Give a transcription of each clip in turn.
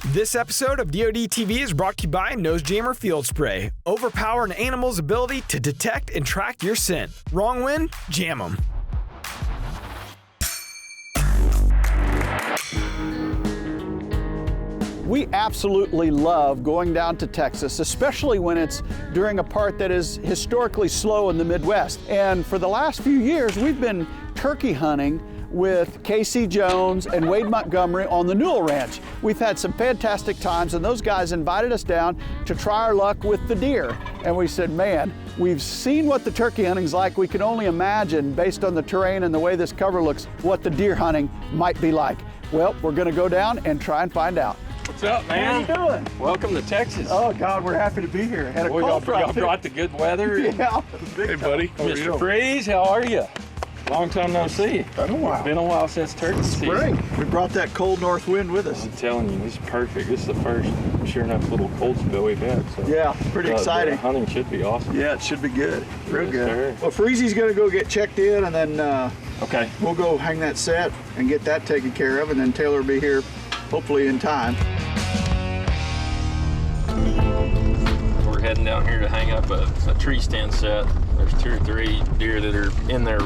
This episode of DoD TV is brought to you by Nose Jammer Field Spray. Overpower an animal's ability to detect and track your scent. Wrong wind? Jam them. We absolutely love going down to Texas, especially when it's during a part that is historically slow in the Midwest. And for the last few years, we've been turkey hunting with Casey Jones and Wade Montgomery on the Newell Ranch. We've had some fantastic times, and those guys invited us down to try our luck with the deer. And we said, man, we've seen what the turkey hunting's like. We can only imagine, based on the terrain and the way this cover looks, what the deer hunting might be like. Well, we're gonna go down and try and find out. What's up, man? How you doing? Welcome to Texas. Oh God, we're happy to be here. Had a Boy, cold front y'all brought the good weather. Yeah. Hey, buddy. Mr. Freeze, how are you? Long time no see. Been a while. Been a while since turkey Spring. season. We brought that cold north wind with us. I'm telling you, this is perfect. This is the first, sure enough, little cold spell we've had. So Yeah, pretty exciting. The hunting should be awesome. Yeah, it should be good. Real Yes, good. sir. Well, Freezy's gonna go get checked in, and then Okay. we'll go hang that set and get that taken care of, and then Taylor will be here hopefully in time. We're heading down here to hang up a tree stand set. There's 2 or 3 deer that are in there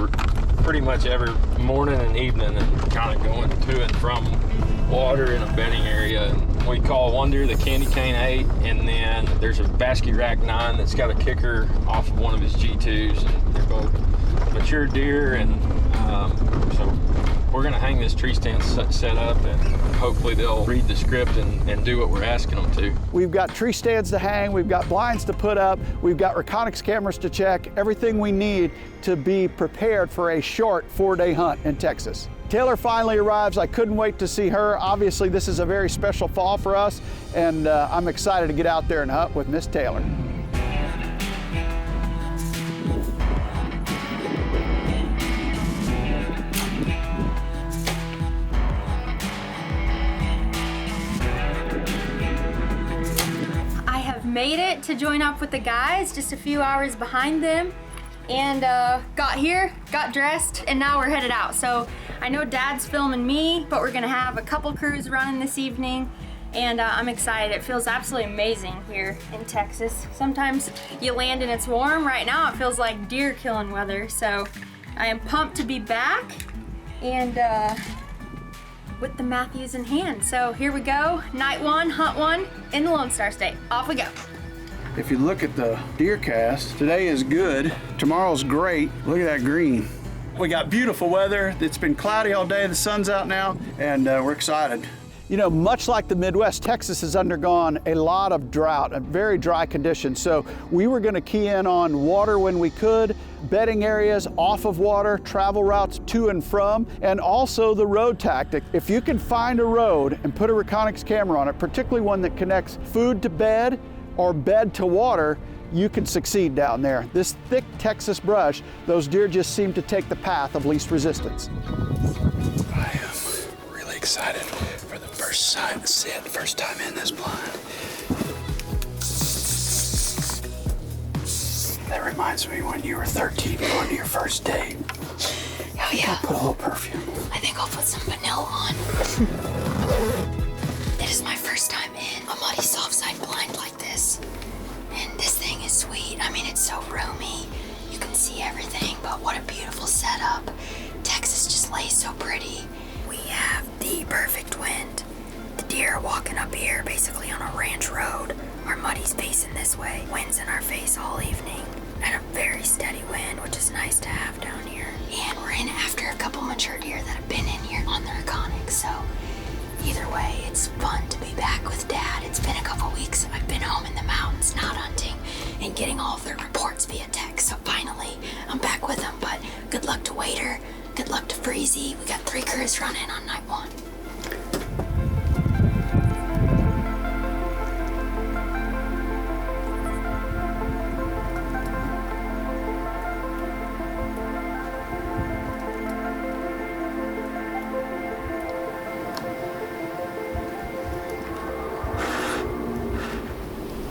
pretty much every morning and evening and kind of going to and from water in a bedding area. And we call one deer the Candy Cane 8, and then there's a Basket Rack 9 that's got a kicker off of one of his G2s, and they're both mature deer. And so we're gonna hang this tree stand set up, and hopefully they'll read the script and do what we're asking them to. We've got tree stands to hang, we've got blinds to put up, we've got reconnaissance cameras to check, everything we need to be prepared for a short 4-day hunt in Texas. Taylor finally arrives. I couldn't wait to see her. Obviously, this is a very special fall for us, and I'm excited to get out there and hunt with Miss Taylor. Made it to join up with the guys, just a few hours behind them, and got here, got dressed, and now we're headed out. So I know Dad's filming me, but we're gonna have a couple crews running this evening, and I'm excited. It feels absolutely amazing here in Texas. Sometimes you land and it's warm. Right now it feels like deer killing weather, so I am pumped to be back and with the Matthews in hand. So here we go, night 1, hunt 1 in the Lone Star State. Off we go. If you look at the DeerCast, today is good, tomorrow's great. Look at that green. We got beautiful weather. It's been cloudy all day, the sun's out now, and we're excited. You know, much like the Midwest, Texas has undergone a lot of drought, a very dry conditions. So we were gonna key in on water when we could, bedding areas off of water, travel routes to and from, and also the road tactic. If you can find a road and put a reconnaissance camera on it, particularly one that connects food to bed or bed to water, you can succeed down there. This thick Texas brush, those deer just seem to take the path of least resistance. I am really excited for the first time in this blind. That reminds me when you were 13 going to your first date. Oh yeah. Put a little perfume. I think I'll put some vanilla on. It is my first time in a muddy soft side blind like this. And this thing is sweet. I mean, it's so roomy. You can see everything, but what a beautiful setup. Texas just lays so pretty. We have the perfect wind. The deer are walking up here basically on a ranch road. Our muddy's facing this way. Wind's in our face all evening. And a very steady wind, which is nice to have down here. And we're in after a couple mature deer that have been in here on the reconnaissance. So either way, it's fun to be back with Dad. It's been a couple weeks. I've been home in the mountains, not hunting, and getting all of their reports via text. So finally, I'm back with them. But good luck to Wader. Good luck to Freezy. We got 3 crews running on night 1.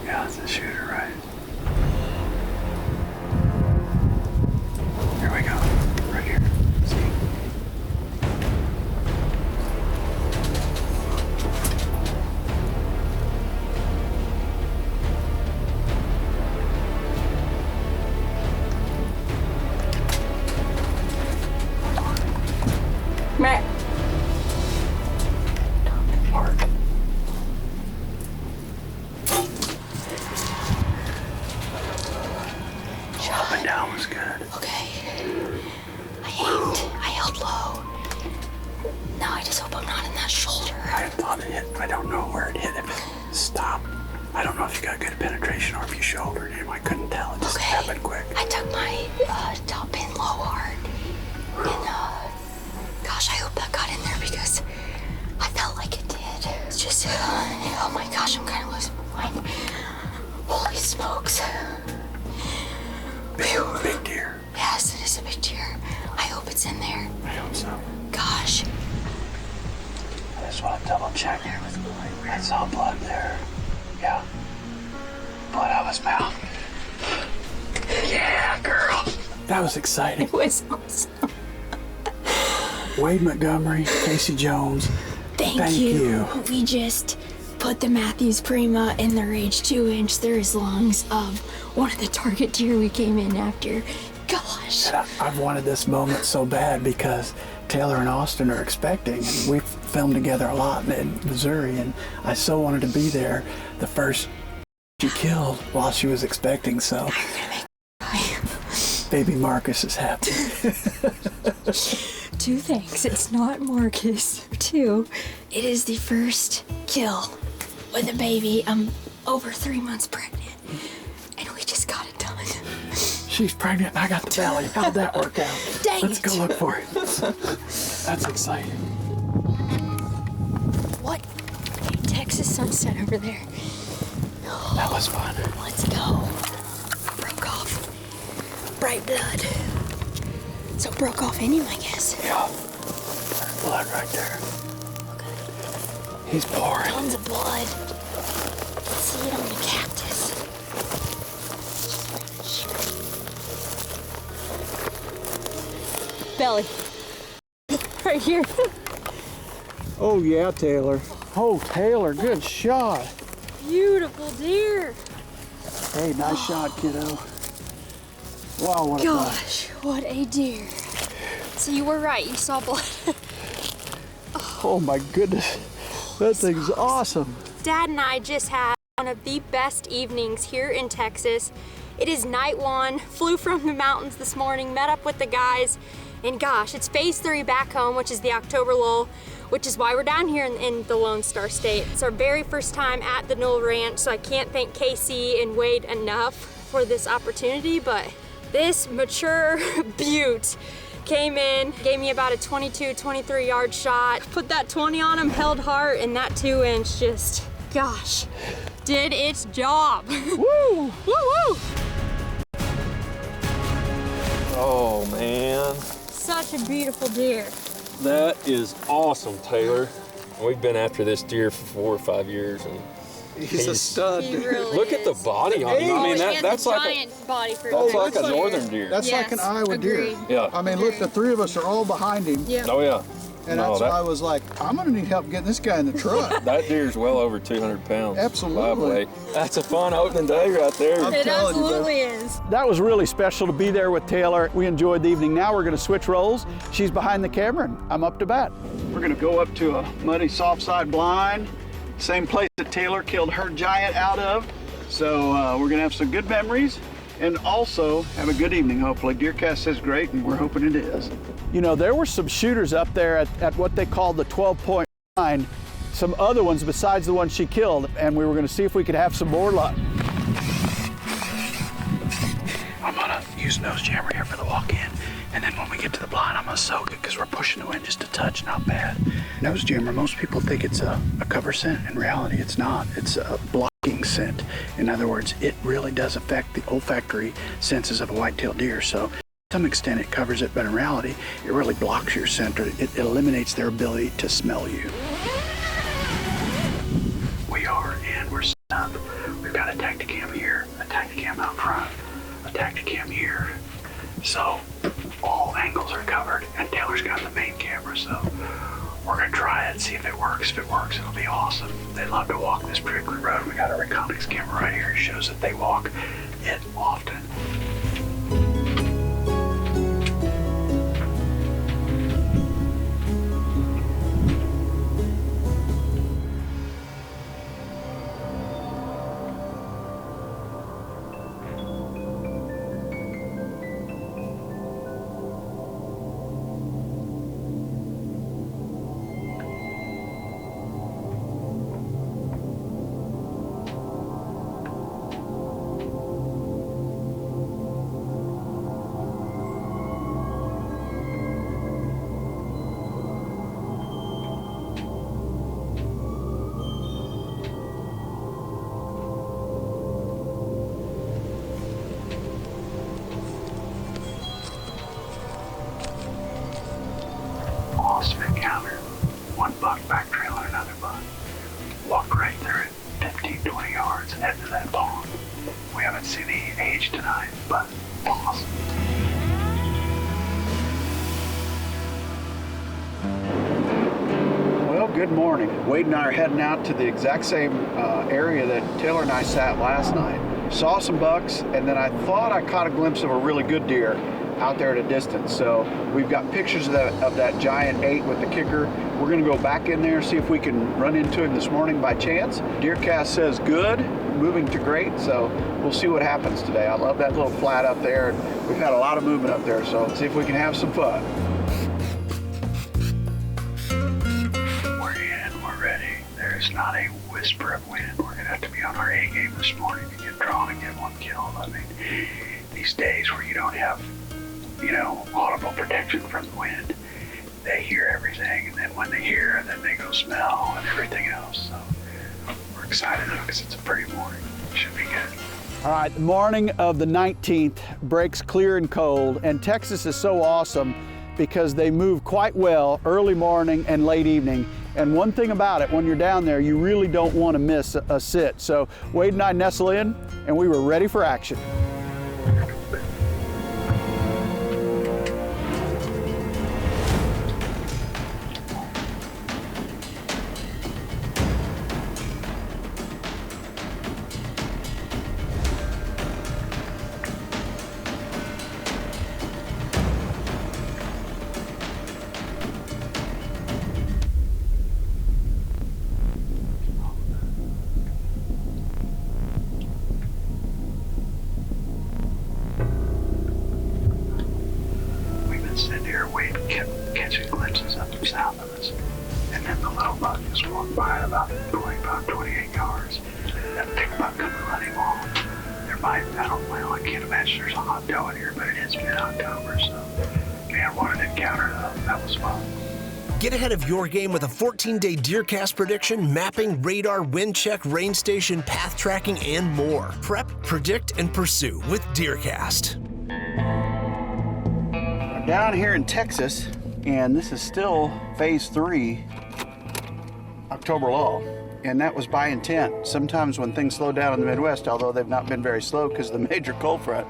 Yeah, it's a shooter, right? Here we go. Right here. See? hit. I don't know where it hit. If it stopped. I don't know if you got good penetration or if you shouldered him. I couldn't tell. It just happened quick. I took my top pin low hard. And gosh, I hope that got in there because I felt like it did. It's just, oh my gosh, I'm kind of losing my mind. Holy smokes. Big deer. Yes, it is a big deer. I hope it's in there. I hope so. Gosh. I just want to double check. There was blood. I saw blood there. Yeah. Blood out of his mouth. Yeah, girl. That was exciting. It was awesome. Wade Montgomery, Casey Jones. Thank you. We just put the Matthews Prima in their age 2-inch. They're as lungs of one of the target deer we came in after. Gosh. And I've wanted this moment so bad because Taylor and Austin are expecting, and we've filmed together a lot in Missouri, and I so wanted to be there the first she killed while she was expecting, so baby Marcus is happy. 2 things. It's not Marcus. 2, it is the first kill with a baby. I'm over 3 months pregnant, and we just got it done. She's pregnant and I got the belly. How'd that work out? Dang Let's it. go look for it. That's exciting. What? Hey, Texas sunset over there. That was fun. Let's go. Broke off. Bright blood. So broke off in him, I guess. Yeah. There's blood right there. Okay. He's pouring. Tons of blood. Let's see it on the cactus. Belly. Right here. Oh yeah, Taylor. Oh, Taylor, good shot. Beautiful deer. Hey, nice shot, kiddo. Wow, what a buck. Gosh, what a deer. So you were right, you saw blood. Oh my goodness. That thing's awesome. Dad and I just had one of the best evenings here in Texas. It is night 1, flew from the mountains this morning, met up with the guys, and gosh, it's phase 3 back home, which is the October lull, which is why we're down here in the Lone Star State. It's our very first time at the Knoll Ranch, so I can't thank Casey and Wade enough for this opportunity, but this mature butte came in, gave me about a 22, 23 yard shot, put that 20 on him, held heart, and that 2-inch just, gosh, did its job. Woo! Woo woo! Oh man, Such a beautiful deer. that is awesome, Taylor. We've been after this deer for 4 or 5 years, and He's a stud. He really look at the is. body on him. I mean, He has that's a like giant body for a that's deer. like a northern deer. That's like an Yes, Iowa deer. agreed. Yeah. I mean, look, the 3 of us are all behind him. Yeah. Oh yeah. And No, that's why I was like, I'm gonna need help getting this guy in the truck. That deer's well over 200 pounds. Absolutely. live weight. That's a fun opening day right there. It telling you, bro. absolutely is. That was really special to be there with Taylor. We enjoyed the evening. Now we're gonna switch roles. She's behind the camera and I'm up to bat. We're gonna go up to a muddy soft side blind, same place that Taylor killed her giant out of. So we're gonna have some good memories and also have a good evening, hopefully. DeerCast says great, and we're hoping it is. You know, there were some shooters up there at what they called the 12-point line, some other ones besides the one she killed, and we were gonna see if we could have some more luck. I'm gonna use nose jammer here for the walk in, and then when we get to the blind, I'm gonna soak it because we're pushing the wind just a touch, not bad. Nose jammer, most people think it's a cover scent. In reality, it's not. It's a blocking scent. In other words, it really does affect the olfactory senses of a white-tailed deer. So to some extent it covers it, but in reality, it really blocks your scent, or it eliminates their ability to smell you. We are, and we're set up. We've got a Tacticam here, a Tacticam out front, a Tacticam here. So all angles are covered, and Taylor's got the main camera, so we're gonna try it, see if it works. If it works, it'll be awesome. They love to walk this particular road. We got a Reconyx camera right here. It shows that they walk it often. heading to that pond. We haven't seen any age tonight, but awesome. Well, good morning. Wade and I are heading out to the exact same area that Taylor and I sat last night. Saw some bucks, and then I thought I caught a glimpse of a really good deer out there at a distance. So we've got pictures of that giant 8 with the kicker. We're gonna go back in there, see if we can run into him this morning by chance. DeerCast says good, moving to great, so we'll see what happens today. I love that little flat up there, and we've had a lot of movement up there, so let's see if we can have some fun. We're in, we're ready. There's not a whisper of wind. We're gonna have to be on our A game this morning to get drawn and get one kill. I mean, these days where you don't have, audible protection from the wind, they hear everything, and then when they hear, then they go smell and everything else. So we're excited because it's a pretty morning. Should be good. All right, the morning of the 19th breaks clear and cold, and Texas is so awesome because they move quite well early morning and late evening. And one thing about it, when you're down there, you really don't want to miss a sit. So Wade and I nestle in, and we were ready for action. Sitting here waiting, kept catching glimpses of them south of us. And then the little buck just walked by at about 28 yards. That big buck coming running on. There might, I can't imagine there's a hot doe in here, but it is mid-October, so man, what an encounter though. That was fun. Get ahead of your game with a 14-day DeerCast prediction, mapping, radar, wind check, rain station, path tracking, and more. Prep, predict, and pursue with DeerCast. Down here in Texas, and this is still phase 3 October lull, and that was by intent. Sometimes when things slow down in the Midwest, although they've not been very slow because of the major cold front,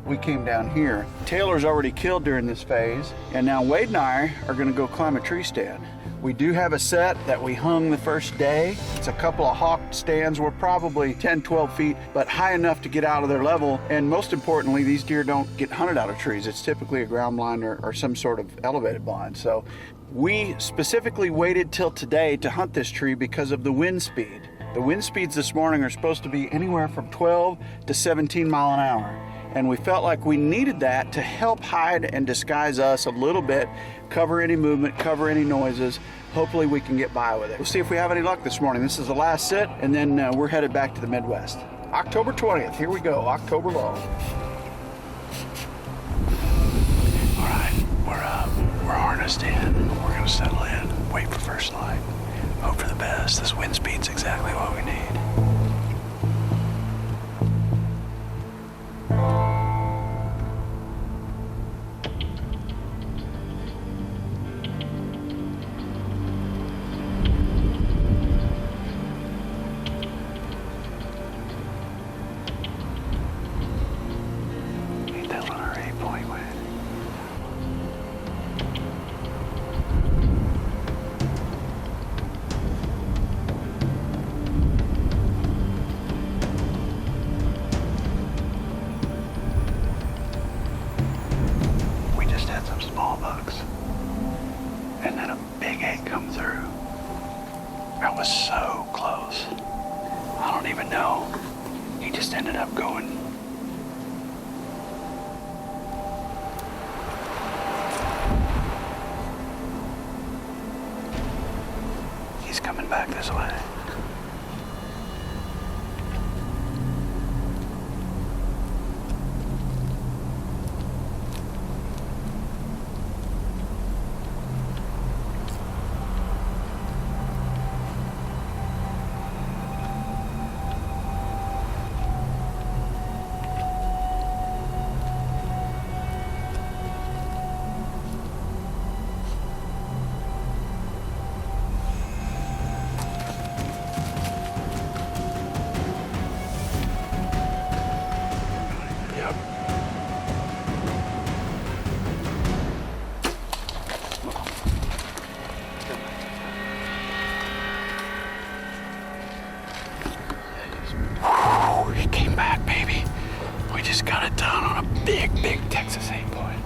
we came down here. Taylor's already killed during this phase, and now Wade and I are gonna go climb a tree stand. We do have a set that we hung the first day. It's a couple of hawk stands. We're probably 10, 12 feet, but high enough to get out of their level. And most importantly, these deer don't get hunted out of trees. It's typically a ground blind or some sort of elevated blind. So we specifically waited till today to hunt this tree because of the wind speed. The wind speeds this morning are supposed to be anywhere from 12 to 17 mile an hour. And we felt like we needed that to help hide and disguise us a little bit, cover any movement, cover any noises. Hopefully we can get by with it. We'll see if we have any luck this morning. This is the last sit, and then we're headed back to the Midwest. October 20th, here we go, October lull. All right, we're harnessed in. We're gonna settle in, wait for first light, hope for the best. This wind speed's exactly what we need. That was so close. I don't even know. He just ended up going. He's coming back this way. We just got it done on a big Texas 8-point.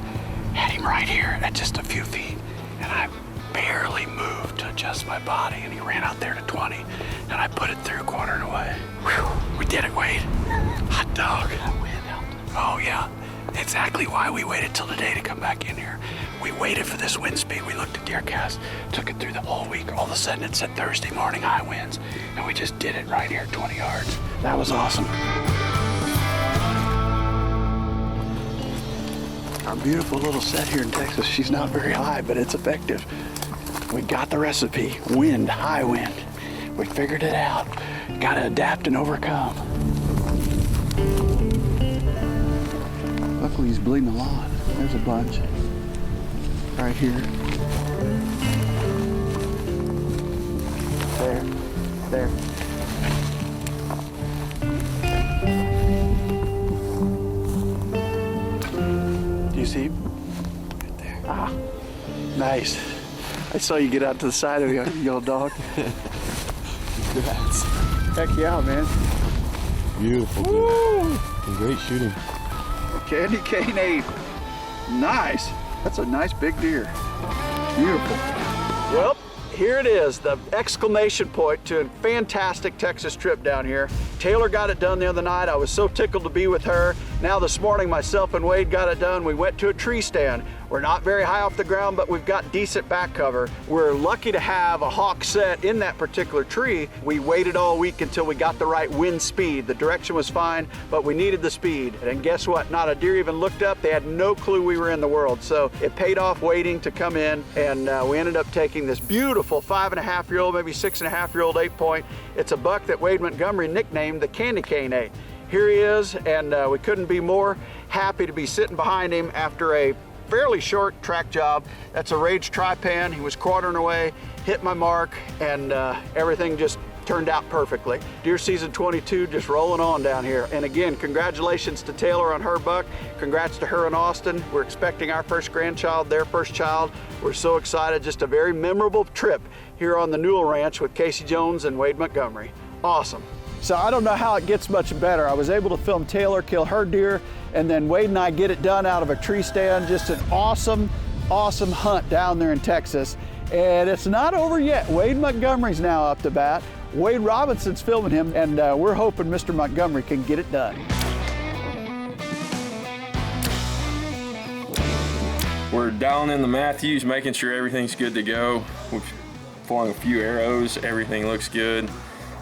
Had him right here at just a few feet, and I barely moved to adjust my body, and he ran out there to 20, and I put it through, quartering away. Whew, we did it, Wade. Hot dog. Oh yeah, exactly why we waited till today to come back in here. We waited for this wind speed. We looked at DeerCast, took it through the whole week. All of a sudden it said Thursday morning high winds, and we just did it right here, 20 yards. That was awesome. Our beautiful little set here in Texas, she's not very high, but it's effective. We got the recipe, wind, high wind. We figured it out. Got to adapt and overcome. Luckily he's bleeding a lot. There's a bunch right here. There. Do you see him? Right there. Ah, nice. I saw you get out to the side of your yellow dog. Congrats. Heck yeah, man. Beautiful, dude. And great shooting. Candy cane 8. Nice. That's a nice big deer. Beautiful. Well, here it is, the exclamation point to a fantastic Texas trip down here. Taylor got it done the other night. I was so tickled to be with her. Now this morning, myself and Wade got it done. We went to a tree stand. We're not very high off the ground, but we've got decent back cover. We're lucky to have a hawk set in that particular tree. We waited all week until we got the right wind speed. The direction was fine, but we needed the speed. And guess what? Not a deer even looked up. They had no clue we were in the world. So it paid off waiting to come in, and we ended up taking this beautiful 5.5-year-old, maybe 6.5-year-old 8-point. It's a buck that Wade Montgomery nicknamed the Candy Cane 8. Here he is, and we couldn't be more happy to be sitting behind him after a fairly short track job. That's a Rage Tri-Pan. He was quartering away, hit my mark, and everything just turned out perfectly. Deer season 22 just rolling on down here. And again, congratulations to Taylor on her buck. Congrats to her and Austin. We're expecting our first grandchild, their first child. We're so excited. Just a very memorable trip here on the Newell Ranch with Casey Jones and Wade Montgomery. Awesome. So I don't know how it gets much better. I was able to film Taylor kill her deer, and then Wade and I get it done out of a tree stand. Just an awesome hunt down there in Texas. And it's not over yet. Wade Montgomery's now up to bat. Wade Robinson's filming him, and we're hoping Mr. Montgomery can get it done. We're down in the Matthews, making sure everything's good to go. We've flung a few arrows, everything looks good.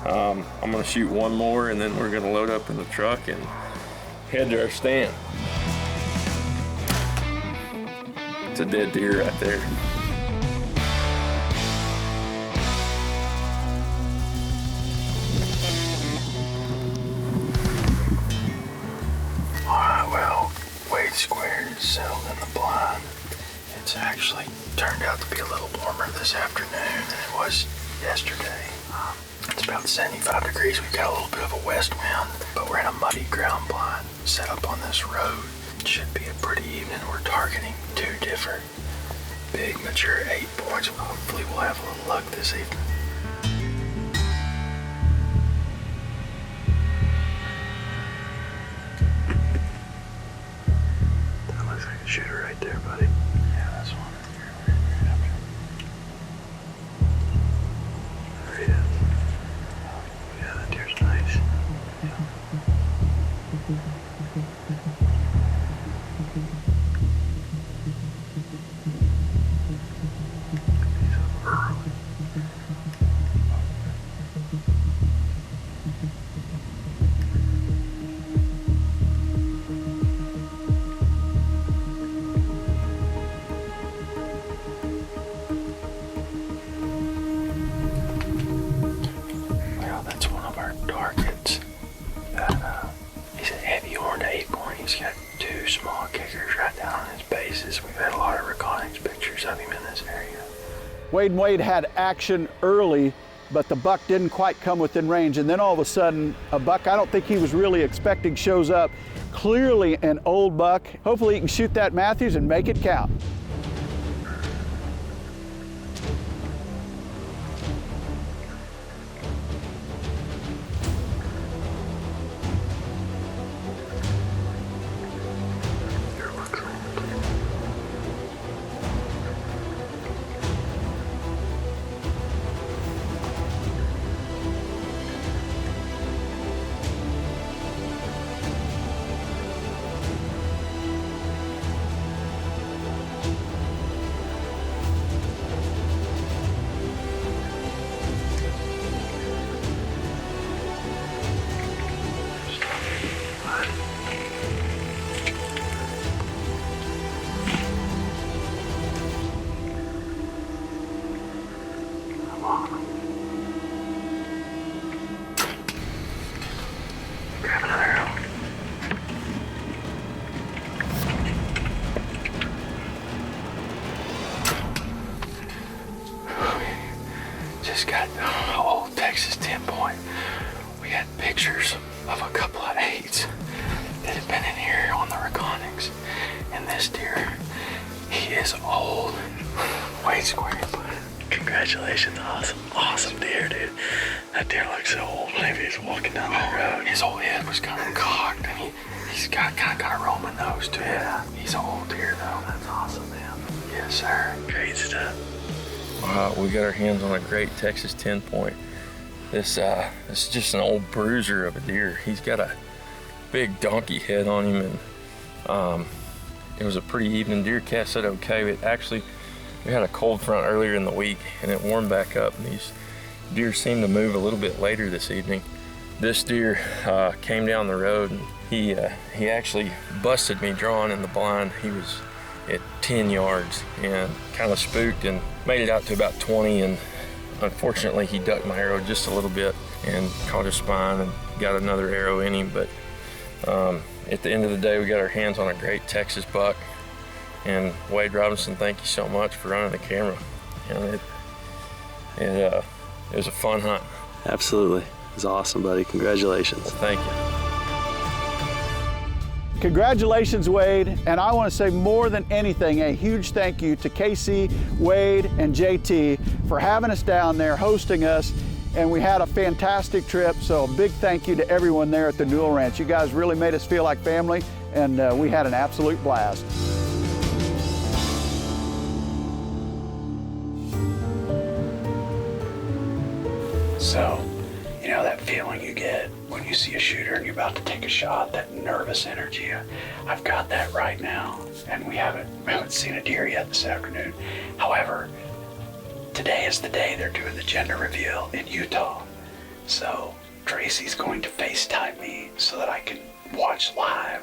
I'm gonna shoot one more, and then we're gonna load up in the truck and head to our stand. It's a dead deer right there. Alright, well, Wade Squared is settled in the blind. It's actually turned out to be a little warmer this afternoon than it was yesterday. It's about 75 degrees. We've got a little bit of a west wind, but we're in a muddy ground blind set up on this road. It should be a pretty evening. We're targeting 2 different big mature 8 points. Hopefully we'll have a little luck this evening. That looks like a shooter right there, buddy. Yeah, that's one right here. Right up here. There he is. Yeah, that deer's nice. He's up early. Well, that's one of our targets. He's a heavy horned 8-point. He's got 2 small kickers right down on his bases. We've had a lot of recordings pictures of him in this area. Wade and Wade had action early, but the buck didn't quite come within range. And then all of a sudden, a buck I don't think he was really expecting shows up. Clearly an old buck. Hopefully he can shoot that Matthews and make it count. this deer, he is old. Wade square. Congratulations, awesome deer, dude. That deer looks so old. Maybe he's walking down that road. His whole head was kind of cocked, and he's got a Roman nose too. Yeah, he's an old deer though. That's awesome, man. Yes, sir. Great stuff. Wow, we got our hands on a great Texas 10-point. This is just an old bruiser of a deer. He's got a big donkey head on him, and it was a pretty even deer cast. Said okay, but actually we had a cold front earlier in the week, and it warmed back up, and these deer seem to move a little bit later this evening. This deer came down the road, and he actually busted me drawing in the blind. He was at 10 yards and kind of spooked and made it out to about 20, and unfortunately he ducked my arrow just a little bit and caught his spine and got another arrow in him. But at the end of the day, we got our hands on a great Texas buck. And Wade Robinson, thank you so much for running the camera. And it was a fun hunt. Absolutely. It was awesome, buddy. Congratulations. Thank you. Congratulations, Wade, and I want to say more than anything, a huge thank you to Casey, Wade, and JT for having us down there, hosting us, and we had a fantastic trip, so a big thank you to everyone there at the Newell Ranch. You guys really made us feel like family, and we had an absolute blast. So, you know that feeling you get when you see a shooter and you're about to take a shot, that nervous energy? I've got that right now, and we haven't seen a deer yet this afternoon. However, today is the day they're doing the gender reveal in Utah. So Tracy's going to FaceTime me so that I can watch live.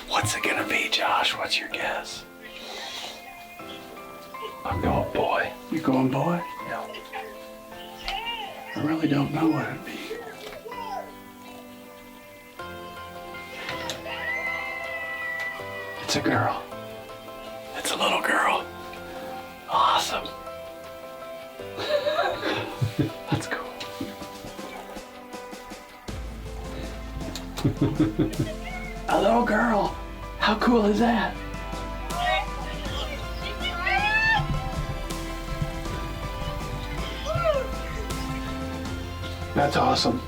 What's it gonna be, Josh? What's your guess? I'm going boy. You going boy? Yeah. I really don't know what it'd be. It's a girl. It's a little girl. Awesome. That's cool. A little girl. How cool is that? That's awesome.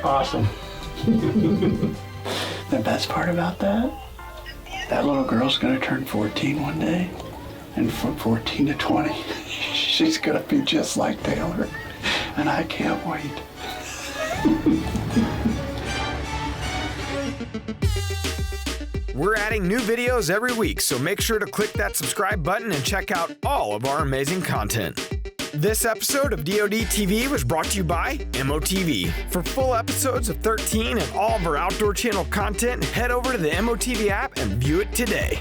Awesome. The best part about that little girl's gonna turn 14 one day, and from 14 to 20, she's gonna be just like Taylor, and I can't wait. We're adding new videos every week, so make sure to click that subscribe button and check out all of our amazing content. This episode of DoD TV was brought to you by MOTV. For full episodes of 13 and all of our Outdoor Channel content, head over to the MOTV app and view it today.